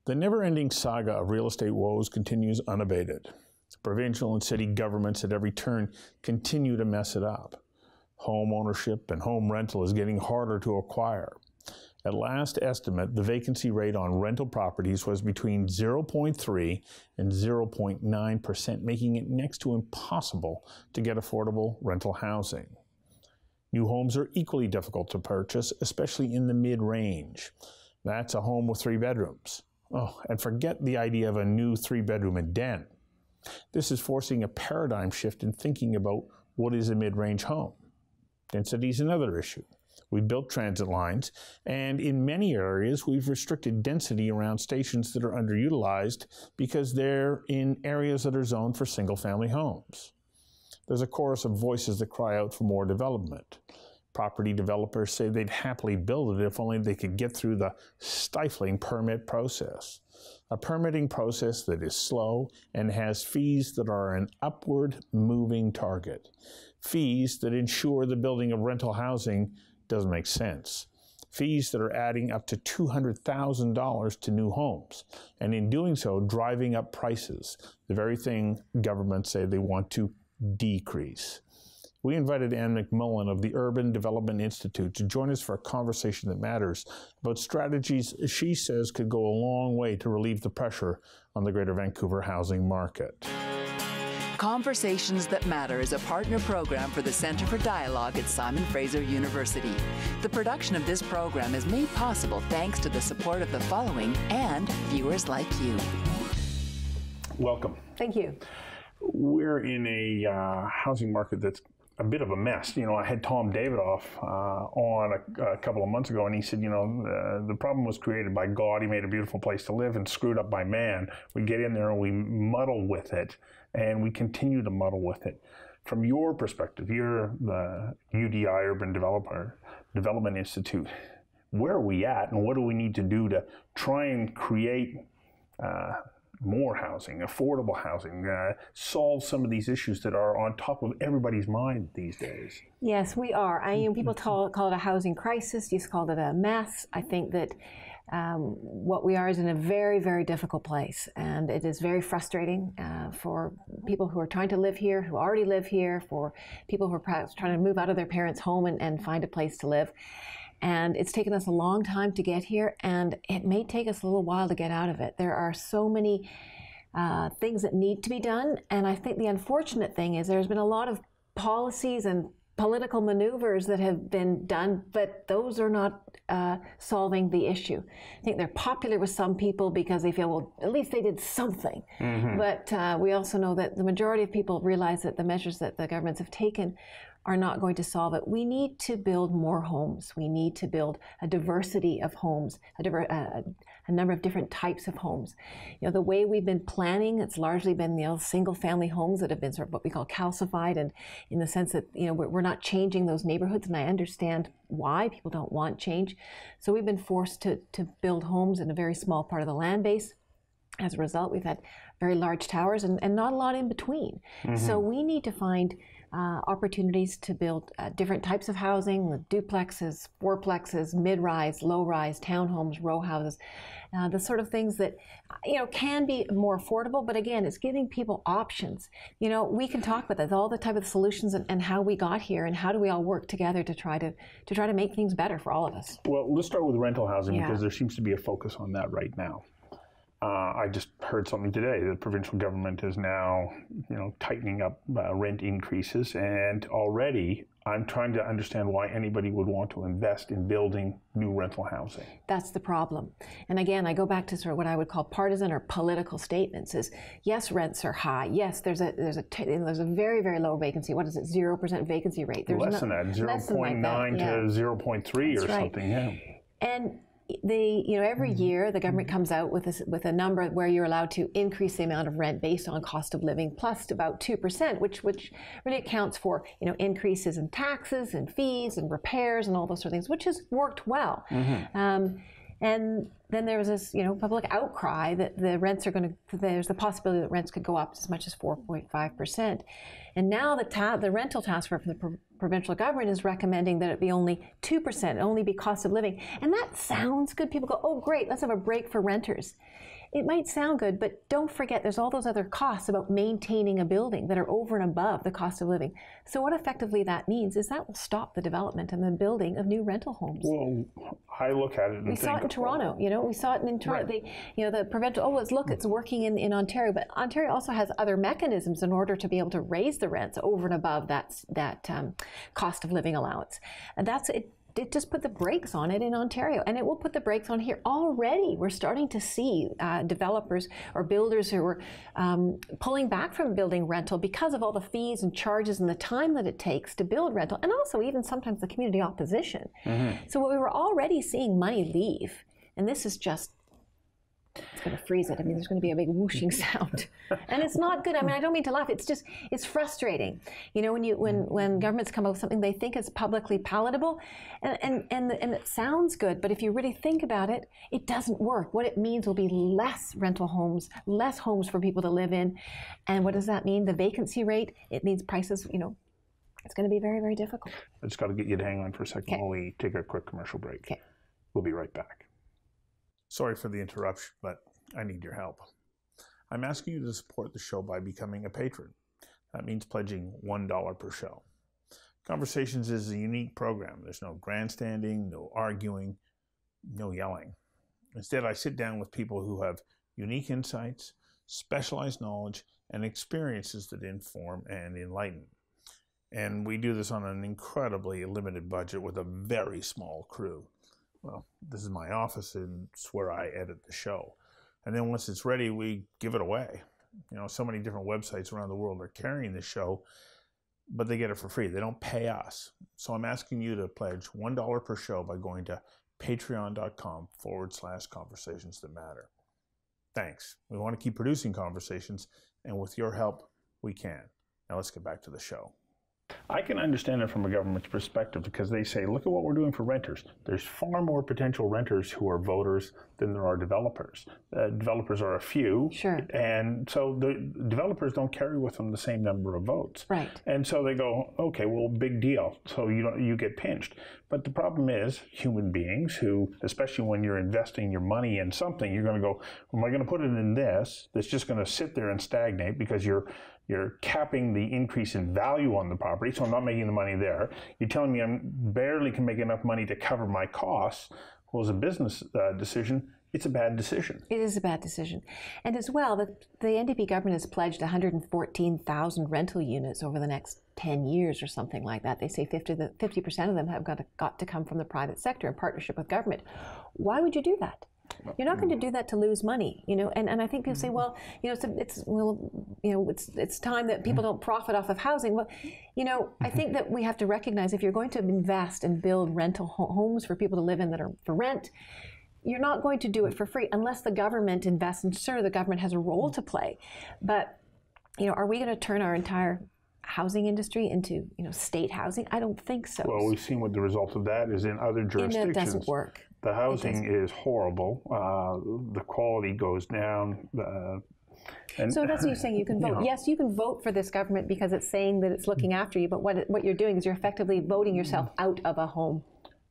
The never-ending saga of real estate woes continues unabated. Provincial and city governments at every turn continue to mess it up. Home ownership and home rental is getting harder to acquire. At last estimate, the vacancy rate on rental properties was between 0.3 and 0.9%, making it next to impossible to get affordable rental housing. New homes are equally difficult to purchase, especially in the mid-range. That's a home with 3 bedrooms. Oh, and forget the idea of a new 3-bedroom and den. This is forcing a paradigm shift in thinking about what is a mid-range home. Density is another issue. We've built transit lines, and in many areas we've restricted density around stations that are underutilized because they're in areas that are zoned for single-family homes. There's a chorus of voices that cry out for more development. Property developers say they'd happily build it if only they could get through the stifling permit process. A permitting process that is slow and has fees that are an upward moving target. Fees that ensure the building of rental housing doesn't make sense. Fees that are adding up to $200,000 to new homes, and in doing so, driving up prices, the very thing governments say they want to decrease. We invited Anne McMullin of the Urban Development Institute to join us for a conversation that matters about strategies she says could go a long way to relieve the pressure on the Greater Vancouver housing market. Conversations That Matter is a partner program for the Centre for Dialogue at Simon Fraser University. The production of this program is made possible thanks to the support of the following and viewers like you. Welcome. Thank you. We're in a housing market that's a bit of a mess. You know, I had Tom Davidoff on a couple of months ago, and he said, you know, the problem was created by God. He made a beautiful place to live and screwed up by man. We get in there and we muddle with it, and we continue to muddle with it. From your perspective, you're the UDI Urban Development Institute. Where are we at, and what do we need to do to try and create more housing, affordable housing, solve some of these issues that are on top of everybody's mind these days? Yes, we are. People call it a housing crisis. You called it a mess. I think that what we are is in a very, very difficult place, and it is very frustrating for people who are trying to live here, who already live here, for people who are perhaps trying to move out of their parents' home and find a place to live. And it's taken us a long time to get here, and it may take us a little while to get out of it. There are so many things that need to be done, and I think the unfortunate thing is there's been a lot of policies and political maneuvers that have been done, but those are not solving the issue. I think they're popular with some people because they feel, well, at least they did something. Mm-hmm. But we also know that the majority of people realize that the measures that the governments have taken are not going to solve it. We need to build more homes. We need to build a diversity of homes, a number of different types of homes. You know, the way we've been planning, it's largely been, you know, single-family homes that have been sort of what we call calcified, and in the sense that, you know, we're not changing those neighborhoods, and I understand why people don't want change. So we've been forced to build homes in a very small part of the land base. As a result, we've had very large towers and not a lot in between. Mm-hmm. So we need to find opportunities to build different types of housing, with duplexes, fourplexes, mid-rise, low-rise, townhomes, row houses, the sort of things that, you know, can be more affordable. But again, it's giving people options. You know, we can talk about that, all the type of solutions and how we got here, and how do we all work together to try to make things better for all of us. Well, let's start with rental housing, because there seems to be a focus on that right now. I just heard something today. The provincial government is now, you know, tightening up rent increases, and already I'm trying to understand why anybody would want to invest in building new rental housing. That's the problem. And again, I go back to sort of what I would call partisan or political statements. Is yes, rents are high. Yes, there's a very, very low vacancy. What is it? 0% vacancy rate. There's less than that. 0.9 to 0.3 or something. Yeah. And every year the government comes out with a number where you're allowed to increase the amount of rent based on cost of living plus about 2%, which really accounts for, you know, increases in taxes and fees and repairs and all those sort of things, which has worked well. Mm-hmm. And then there was this, you know, public outcry that there's the possibility that rents could go up as much as 4.5%. And now the rental task force from the provincial government is recommending that it be only 2%, only be cost of living. And that sounds good. People go, oh, great, let's have a break for renters. It might sound good, but don't forget there's all those other costs about maintaining a building that are over and above the cost of living. So what effectively that means is that will stop the development and the building of new rental homes. Well, I look at it and we saw it in Toronto, you know, we saw it in Toronto. Right. The provincial, it's working in Ontario, but Ontario also has other mechanisms in order to be able to raise the rents over and above that cost of living allowance. And that's it. It just put the brakes on it in Ontario, and it will put the brakes on here. Already, we're starting to see developers or builders who are pulling back from building rental because of all the fees and charges and the time that it takes to build rental, and also even sometimes the community opposition. Mm-hmm. So we were already seeing money leave, and this is just, it's going to freeze it. I mean, there's going to be a big whooshing sound, and it's not good. I mean, I don't mean to laugh. It's just, it's frustrating. You know, when governments come up with something they think is publicly palatable, and it sounds good, but if you really think about it, it doesn't work. What it means will be less rental homes, less homes for people to live in, and what does that mean? The vacancy rate. It means prices. You know, it's going to be very, very difficult. I just got to get you to hang on for a second while we take a quick commercial break. Okay. We'll be right back. Sorry for the interruption, but I need your help. I'm asking you to support the show by becoming a patron. That means pledging $1 per show. Conversations is a unique program. There's no grandstanding, no arguing, no yelling. Instead, I sit down with people who have unique insights, specialized knowledge, and experiences that inform and enlighten. And we do this on an incredibly limited budget with a very small crew. Well, this is my office, and it's where I edit the show. And then once it's ready, we give it away. You know, so many different websites around the world are carrying this show, but they get it for free. They don't pay us. So I'm asking you to pledge $1 per show by going to patreon.com/conversations that matter. Thanks. We want to keep producing conversations, and with your help, we can. Now let's get back to the show. I can understand it from a government's perspective because they say, look at what we're doing for renters. There's far more potential renters who are voters than there are developers. Developers are a few. Sure. And so the developers don't carry with them the same number of votes. Right. And so they go, okay, well, big deal. So you get pinched. But the problem is human beings who, especially when you're investing your money in something, you're going to go, am I going to put it in this that's just going to sit there and stagnate because you're capping the increase in value on the property, so I'm not making the money there. You're telling me I barely can make enough money to cover my costs. Well, as a business decision, it's a bad decision. It is a bad decision. And as well, the NDP government has pledged 114,000 rental units over the next 10 years or something like that. They say 50% of them have got to come from the private sector in partnership with government. Why would you do that? You're not going to do that to lose money, you know. And I think people say, well, you know, it's time that people don't profit off of housing. Well, you know, I think that we have to recognize if you're going to invest and build rental homes for people to live in that are for rent, you're not going to do it for free unless the government invests. And sure, the government has a role to play, but you know, are we going to turn our entire housing industry into, you know, state housing? I don't think so. Well, we've seen what the result of that is in other jurisdictions. And it doesn't work. The housing is horrible. The quality goes down. And so that's what you're saying. You can vote. You know, yes, you can vote for this government because it's saying that it's looking after you. But what you're doing is you're effectively voting yourself out of a home.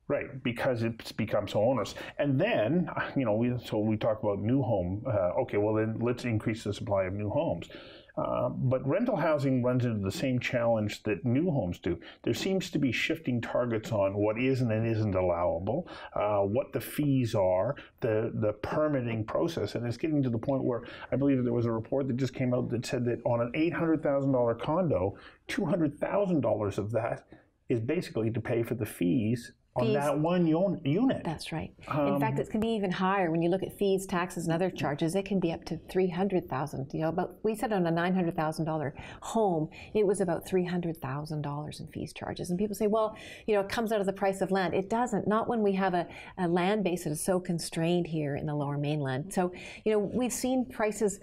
Right, because it's become so onerous. And then, you know, we talk about new home. Okay, well then let's increase the supply of new homes. But rental housing runs into the same challenge that new homes do. There seems to be shifting targets on what is and isn't allowable, what the fees are, the permitting process, and it's getting to the point where I believe there was a report that just came out that said that on an $800,000 condo, $200,000 of that is basically to pay for the fees on that one unit. That's right. In fact, it can be even higher when you look at fees, taxes, and other charges. It can be up to $300,000. You know, but we said on a $900,000 home, it was about $300,000 in fees, charges. And people say, well, you know, it comes out of the price of land. It doesn't. Not when we have a land base that is so constrained here in the Lower Mainland. So, you know, we've seen prices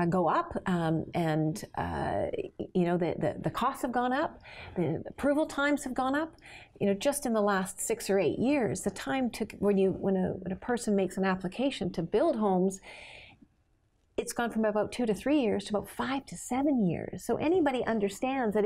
go up, and you know, the costs have gone up, the approval times have gone up. You know, just in the last 6 or 8 years, the time took when a person makes an application to build homes, it's gone from about 2 to 3 years to about 5 to 7 years. So anybody understands that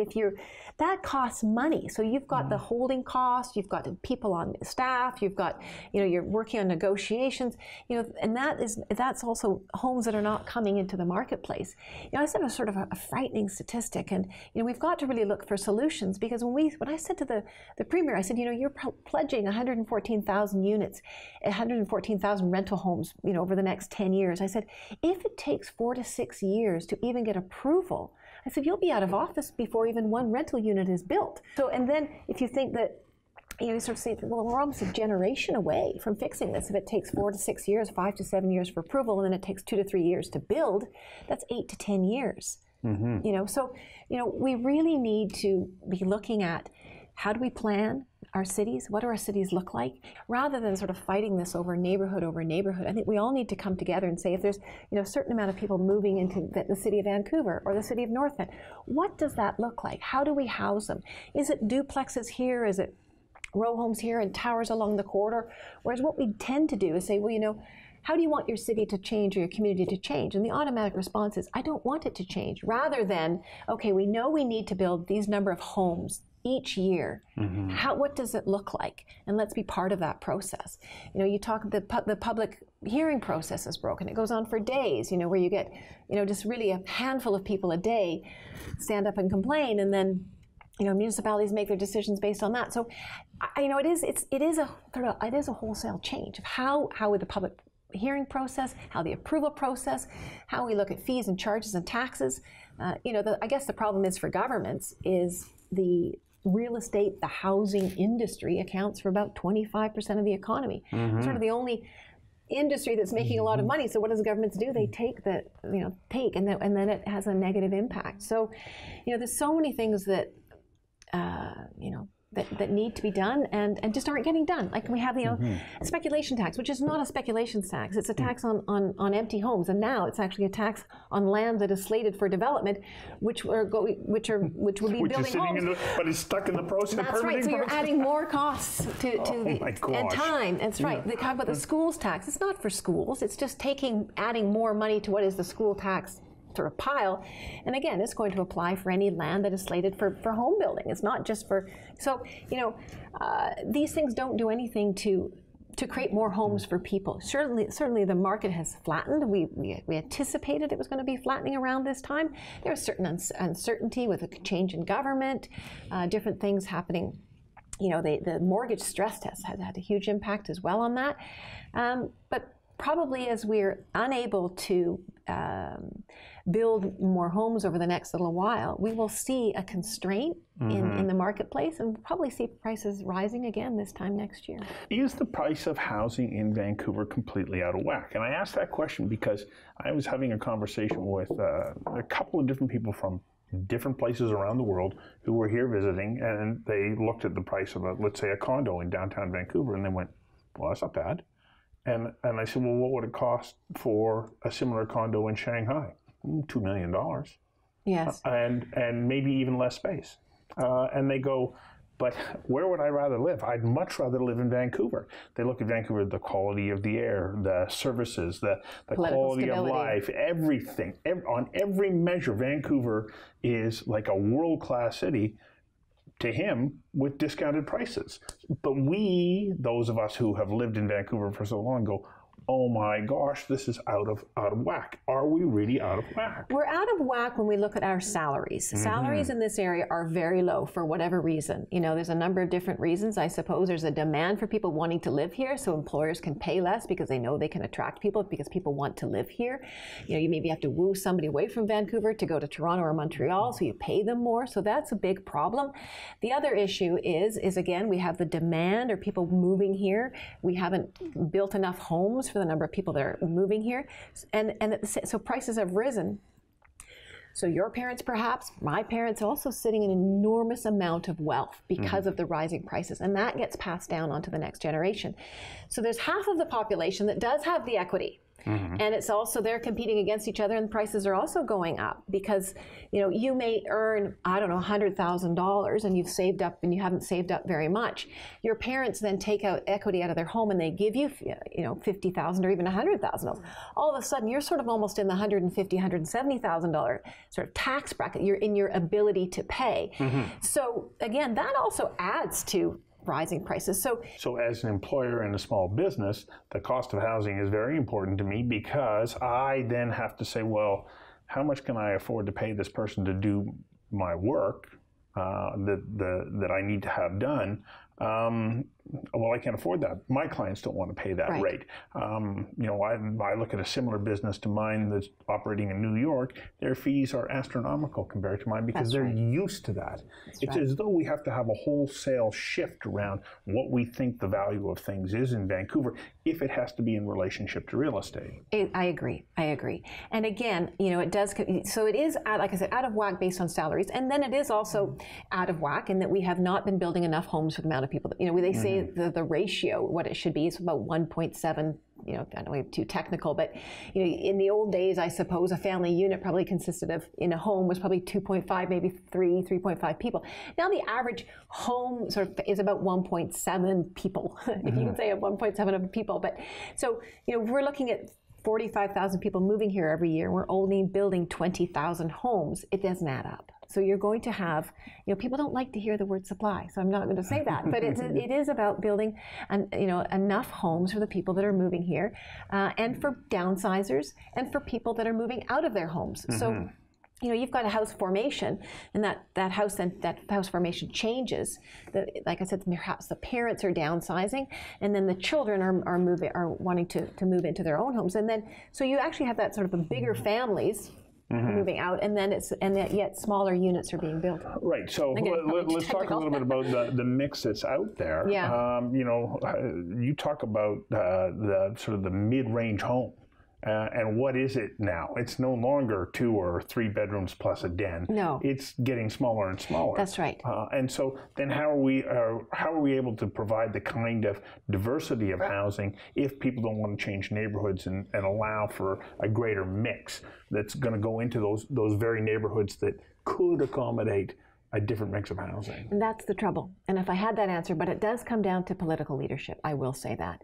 that costs money. So you've got the holding cost, you've got the people on staff, you've got, you're working on negotiations, and that's also homes that are not coming into the marketplace. I said a sort of a frightening statistic, and we've got to really look for solutions, because when I said to the Premier, I said, you're pledging 114,000 units, 114,000 rental homes, over the next 10 years. I said, if it takes 4 to 6 years to even get approval, I said, you'll be out of office before even one rental unit is built. So, and then if you think that, you sort of say, well, we're almost a generation away from fixing this. If it takes 4 to 6 years, 5 to 7 years for approval, and then it takes 2 to 3 years to build, that's 8 to 10 years. So, we really need to be looking at, how do we plan our cities? What do our cities look like? Rather than sort of fighting this over neighborhood, I think we all need to come together and say, if there's a certain amount of people moving into the city of Vancouver or the city of North End, what does that look like? How do we house them? Is it duplexes here? Is it row homes here and towers along the corridor? Whereas what we tend to do is say, well, how do you want your city to change or your community to change? And the automatic response is, I don't want it to change. Rather than, okay, we know we need to build these number of homes each year. What does it look like? And let's be part of that process. You talk, the public hearing process is broken. It goes on for days, where you get, just really a handful of people a day stand up and complain, and then, municipalities make their decisions based on that. So, it is a wholesale change of how would the public hearing process, how the approval process, how we look at fees and charges and taxes. I guess the problem is for governments is the real estate, the housing industry accounts for about 25% of the economy. Sort of the only industry that's making a lot of money. So what does governments do? They take and then it has a negative impact. So, there's so many things that, that need to be done and just aren't getting done. Like we have, speculation tax, which is not a speculation tax. It's a tax on empty homes, and now it's actually a tax on land that is slated for development, which will be building homes. But it's stuck in the process. That's right. So you're adding more costs and time. That's right. They talk about the schools tax. It's not for schools. It's just adding more money to what is the school tax sort of pile, and again, it's going to apply for any land that is slated for home building. It's not just for, so these things don't do anything to create more homes for people. Certainly the market has flattened. We anticipated it was going to be flattening around this time. There was certain uncertainty with a change in government, different things happening. The mortgage stress test has had a huge impact as well on that, but probably as we're unable to build more homes over the next little while, we will see a constraint in the marketplace, and we'll probably see prices rising again this time next year. Is the price of housing in Vancouver completely out of whack? And I asked that question because I was having a conversation with a couple of different people from different places around the world who were here visiting, and they looked at the price of, let's say, a condo in downtown Vancouver, and they went, well, that's not bad. And I said, well, what would it cost for a similar condo in Shanghai? $2 million. Yes. And maybe even less space. And they go, but where would I rather live? I'd much rather live in Vancouver. They look at Vancouver, the quality of the air, the services, the quality stability of life, everything. On every measure, Vancouver is like a world-class city to him with discounted prices. But we, those of us who have lived in Vancouver for so long, go, oh my gosh, this is out of whack. Are we really out of whack? We're out of whack when we look at our salaries. Salaries in this area are very low for whatever reason. There's a number of different reasons. I suppose there's a demand for people wanting to live here, so employers can pay less because they know they can attract people because people want to live here. You maybe have to woo somebody away from Vancouver to go to Toronto or Montreal, so you pay them more. So that's a big problem. The other issue is again, we have the demand or people moving here. We haven't built enough homes for the number of people that are moving here, so prices have risen. So your parents, perhaps, my parents, also sitting an enormous amount of wealth because of the rising prices, and that gets passed down onto the next generation. So there's half of the population that does have the equity And it's also they're competing against each other, and prices are also going up because, you know, you may earn, I don't know, $100,000 and you've saved up and you haven't saved up very much. Your parents then take out equity out of their home and they give you, you know, $50,000 or even $100,000. All of a sudden, you're sort of almost in the $150,000, $170,000 sort of tax bracket. You're in your ability to pay. So again, that also adds to rising prices. So as an employer in a small business, the cost of housing is very important to me because I then have to say, well, how much can I afford to pay this person to do my work that I need to have done? Well, I can't afford that. My clients don't want to pay that rate. You know, I look at a similar business to mine that's operating in New York. Their fees are astronomical compared to mine because they're used to that. It's as though we have to have a wholesale shift around what we think the value of things is in Vancouver if it has to be in relationship to real estate. I agree. And again, you know, it does, so it is, like I said, out of whack based on salaries. And then it is also out of whack in that we have not been building enough homes for the amount of people that, you know, they say the ratio, what it should be is about 1.7, you know, I don't want to be too technical, but, you know, in the old days, I suppose a family unit probably consisted of, in a home was probably 2.5, maybe 3.5 people. Now the average home sort of is about 1.7 people, if you can say 1.7 of people. But so, you know, we're looking at 45,000 people moving here every year. We're only building 20,000 homes. It doesn't add up. So you're going to have, you know, people don't like to hear the word supply, so I'm not going to say that, but it is about building, you know, enough homes for the people that are moving here, and for downsizers, and for people that are moving out of their homes. So, you know, you've got a house formation, and that house formation changes. Like I said, perhaps the parents are downsizing, and then the children are wanting to move into their own homes, and then so you actually have that sort of a bigger families. Moving out, and then yet smaller units are being built. Right. So let's talk a little bit about the mix that's out there. Yeah. You know, you talk about the sort of the mid-range home. And what is it now? It's no longer 2 or 3 bedrooms plus a den. No. It's getting smaller and smaller. That's right. And so then how are we able to provide the kind of diversity of housing if people don't want to change neighborhoods and allow for a greater mix that's going to go into those very neighborhoods that could accommodate a different mix of housing? And that's the trouble. And if I had that answer, but it does come down to political leadership, I will say that.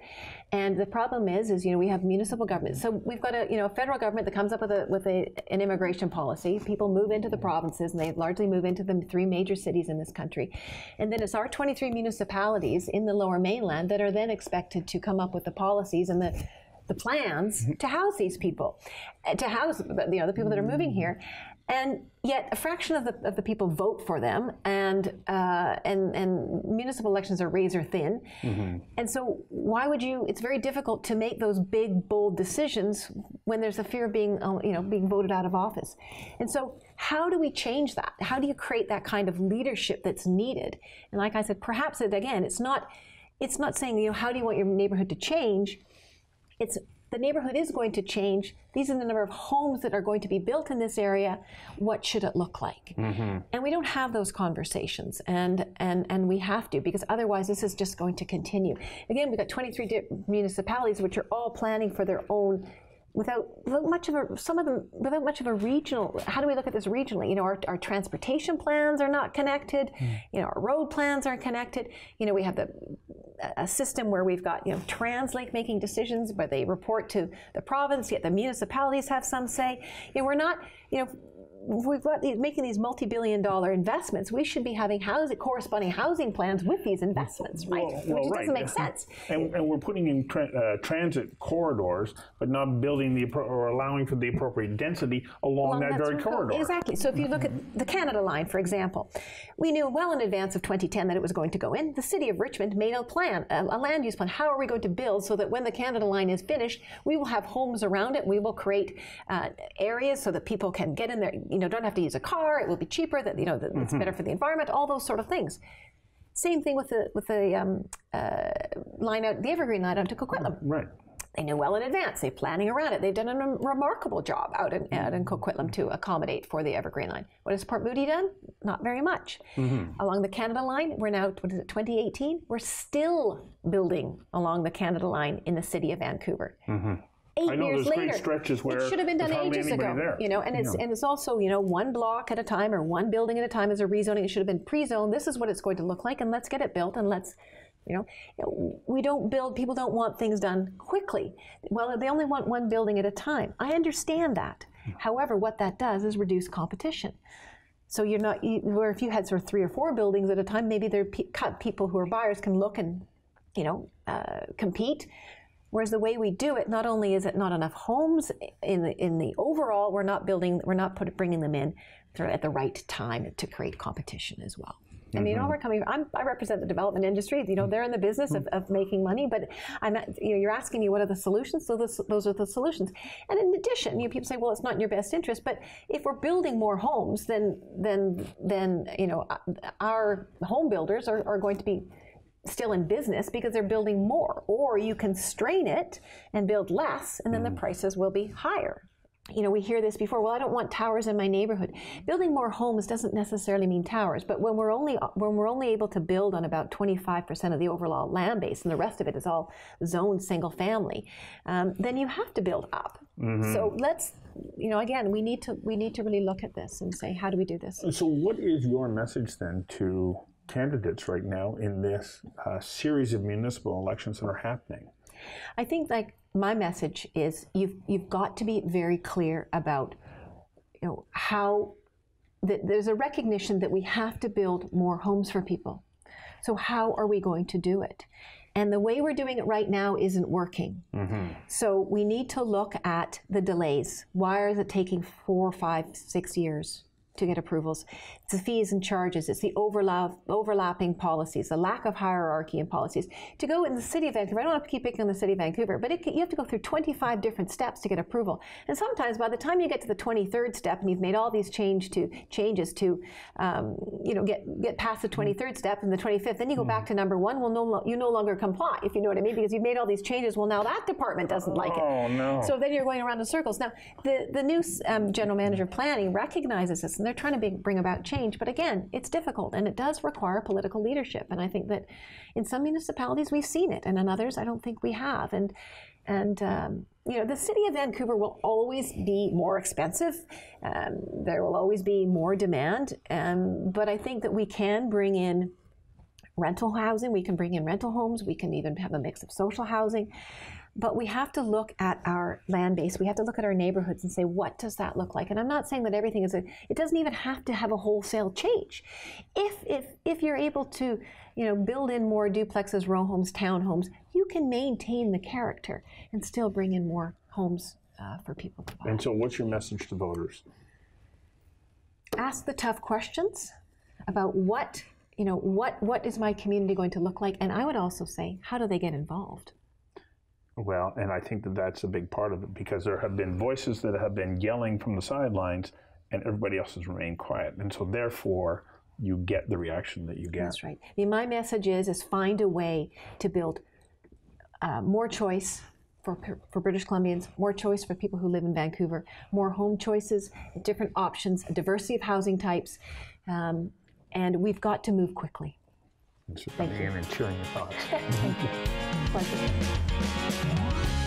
And the problem is, you know, we have municipal government. So we've got a federal government that comes up with an immigration policy. People move into the provinces, and they largely move into the 3 major cities in this country. And then it's our 23 municipalities in the Lower Mainland that are then expected to come up with the policies and the plans to house these people, to house the people that are moving here. And yet a fraction of the people vote for them, and municipal elections are razor thin. And so why would you, it's very difficult to make those big, bold decisions when there's a fear of being, being voted out of office. And so how do we change that? How do you create that kind of leadership that's needed? And like I said, perhaps it's not saying, you know, how do you want your neighborhood to change? It's the neighborhood is going to change. These are the number of homes that are going to be built in this area. What should it look like? And we don't have those conversations, and we have to, because otherwise this is just going to continue. Again, we've got 23 municipalities which are all planning for their own, without much of a regional. How do we look at this regionally? You know, our transportation plans are not connected. You know, our road plans aren't connected. You know, we have a system where we've got, you know, TransLink making decisions, but they report to the province, yet the municipalities have some say. You know, we're not, you know, we've got making these multi-billion-dollar investments. We should be having corresponding housing plans with these investments, right? Which doesn't make sense. And we're putting in transit corridors, but not building or allowing for the appropriate density along that very corridor. Exactly. So if you look at the Canada Line, for example, we knew well in advance of 2010 that it was going to go in. The City of Richmond made a plan, a land use plan. How are we going to build so that when the Canada Line is finished, we will have homes around it. We will create areas so that people can get in there. You know, don't have to use a car. It will be cheaper. That, you know, it's better for the environment. All those sort of things. Same thing with the line out, the Evergreen line out to Coquitlam. Right. They knew well in advance. They're planning around it. They've done a remarkable job out in Coquitlam to accommodate for the Evergreen line. What has Port Moody done? Not very much. Along the Canada Line, we're now, 2018? We're still building along the Canada Line in the city of Vancouver. 8 years later. Great stretches where it should have been done ages ago. There. You know, and it's also, you know, one block at a time or one building at a time is a rezoning. It should have been pre-zoned. This is what it's going to look like, and let's get it built, and let's, you know, we don't build. People don't want things done quickly. Well, they only want one building at a time. I understand that. However, what that does is reduce competition. So you're not, where if you had sort of 3 or 4 buildings at a time, maybe there people who are buyers can look and, you know, compete. Whereas the way we do it, not only is it not enough homes in the overall, we're not bringing them in at the right time to create competition as well. I mean, I represent the development industry. You know, they're in the business of making money, but you're asking me what are the solutions. So those are the solutions. And in addition, you know, people say, well, it's not in your best interest. But if we're building more homes, then you know, our home builders are going to be still in business because they're building more. Or you constrain it and build less, and then the prices will be higher. You know, we hear this before, well, I don't want towers in my neighborhood. Building more homes doesn't necessarily mean towers, but when we're only able to build on about 25% of the overall land base and the rest of it is all zoned single family, then you have to build up. So let's, you know, again, we need to really look at this and say, how do we do this? So what is your message then to candidates right now in this series of municipal elections that are happening? I think, like, my message is you've got to be very clear about, you know, how there's a recognition that we have to build more homes for people. So how are we going to do it? And the way we're doing it right now isn't working. So we need to look at the delays. Why is it taking 4, 5, 6 years to get approvals? It's the fees and charges. It's the overlapping policies, the lack of hierarchy in policies. To go in the city of Vancouver, I don't have to keep picking on the city of Vancouver, but you have to go through 25 different steps to get approval. And sometimes by the time you get to the 23rd step and you've made all these changes to you know, get past the 23rd step and the 25th, then you go back to number 1. Well, you no longer comply, if you know what I mean, because you've made all these changes. Well, now that department doesn't like it. Oh, no. So then you're going around in circles. Now, the new general manager of planning recognizes this, and they're trying to bring about change. But again, it's difficult, and it does require political leadership. And I think that in some municipalities we've seen it, and in others I don't think we have. And you know, the city of Vancouver will always be more expensive. There will always be more demand. But I think that we can bring in rental housing. We can bring in rental homes. We can even have a mix of social housing. But we have to look at our land base. We have to look at our neighborhoods and say, what does that look like? And I'm not saying that everything is it doesn't even have to have a wholesale change. If you're able to, you know, build in more duplexes, row homes, townhomes, you can maintain the character and still bring in more homes for people to buy. And so what's your message to voters? Ask the tough questions about what is my community going to look like? And I would also say, how do they get involved? Well, and I think that that's a big part of it, because there have been voices that have been yelling from the sidelines and everybody else has remained quiet. And so therefore, you get the reaction that you get. That's right. I mean, my message is find a way to build more choice for British Columbians, more choice for people who live in Vancouver, more home choices, different options, a diversity of housing types, and we've got to move quickly. Thank you. And sharing your thoughts. Thank you. Pleasure.